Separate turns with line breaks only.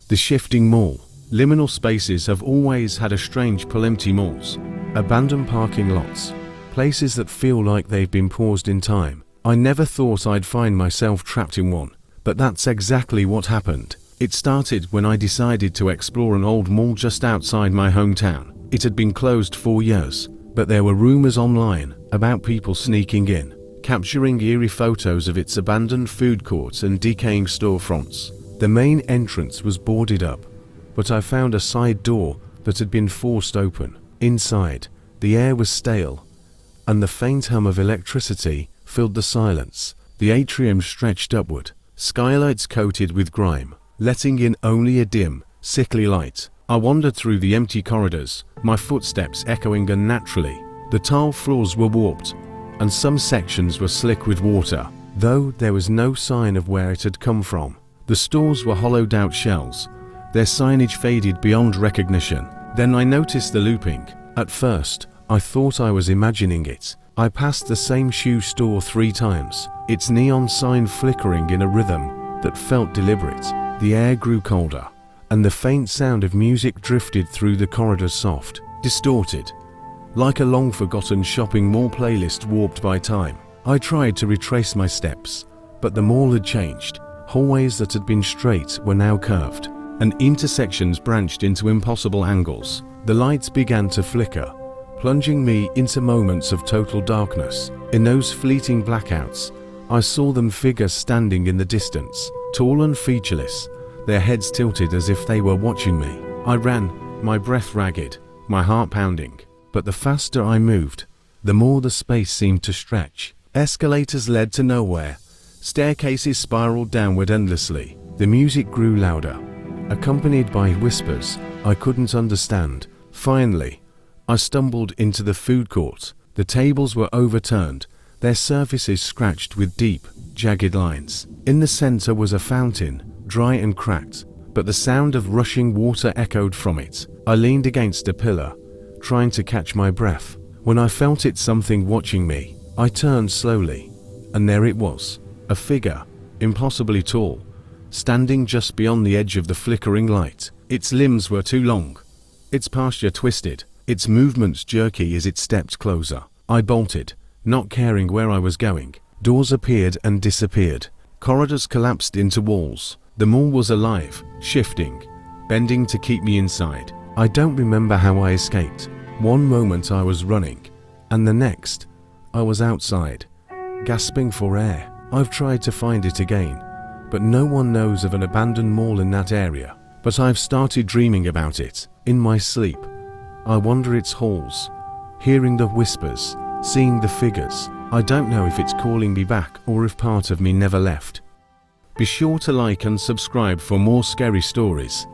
The shifting mall. Liminal spaces have always had a strange pull. Empty malls, abandoned parking lots, places that feel like they've been paused in time. I never thought I'd find myself trapped in one, but that's exactly what happened. It started when I decided to explore an old mall just outside my hometown. It had been closed for years, but there were rumors online about people sneaking in, capturing eerie photos of its abandoned food courts and decaying storefronts. The main entrance was boarded up, but I found a side door that had been forced open. Inside, the air was stale, and the faint hum of electricity filled the silence. The atrium stretched upward, skylights coated with grime, letting in only a dim, sickly light. I wandered through the empty corridors, my footsteps echoing unnaturally. The tile floors were warped, and some sections were slick with water, though there was no sign of where it had come from. The stores were hollowed out shells, their signage faded beyond recognition. Then I noticed the looping. At first, I thought I was imagining it. I passed the same shoe store 3 times, its neon sign flickering in a rhythm that felt deliberate. The air grew colder, and the faint sound of music drifted through the corridors, soft, distorted, like a long-forgotten shopping mall playlist warped by time. I tried to retrace my steps, but the mall had changed. Hallways that had been straight were now curved, and intersections branched into impossible angles. The lights began to flicker, plunging me into moments of total darkness. In those fleeting blackouts, I saw them figures standing in the distance, tall and featureless, their heads tilted as if they were watching me. I ran, my breath ragged, my heart pounding. But the faster I moved, the more the space seemed to stretch. Escalators led to nowhere. Staircases spiraled downward endlessly. The music grew louder, accompanied by whispers I couldn't understand. Finally, I stumbled into the food court. The tables were overturned, their surfaces scratched with deep, jagged lines. In the center was a fountain, dry and cracked, but the sound of rushing water echoed from it. I leaned against a pillar, trying to catch my breath, when I felt something watching me. I turned slowly, and there it was, a figure, impossibly tall, standing just beyond the edge of the flickering light. Its limbs were too long, its posture twisted, its movements jerky as it stepped closer. I bolted, not caring where I was going. Doors appeared and disappeared. Corridors collapsed into walls. The mall was alive, shifting, bending to keep me inside. I don't remember how I escaped. One moment I was running, and the next, I was outside, gasping for air. I've tried to find it again, but no one knows of an abandoned mall in that area. But I've started dreaming about it. In my sleep, I wander its halls, hearing the whispers, seeing the figures. I don't know if it's calling me back or if part of me never left. Be sure to like and subscribe for more scary stories.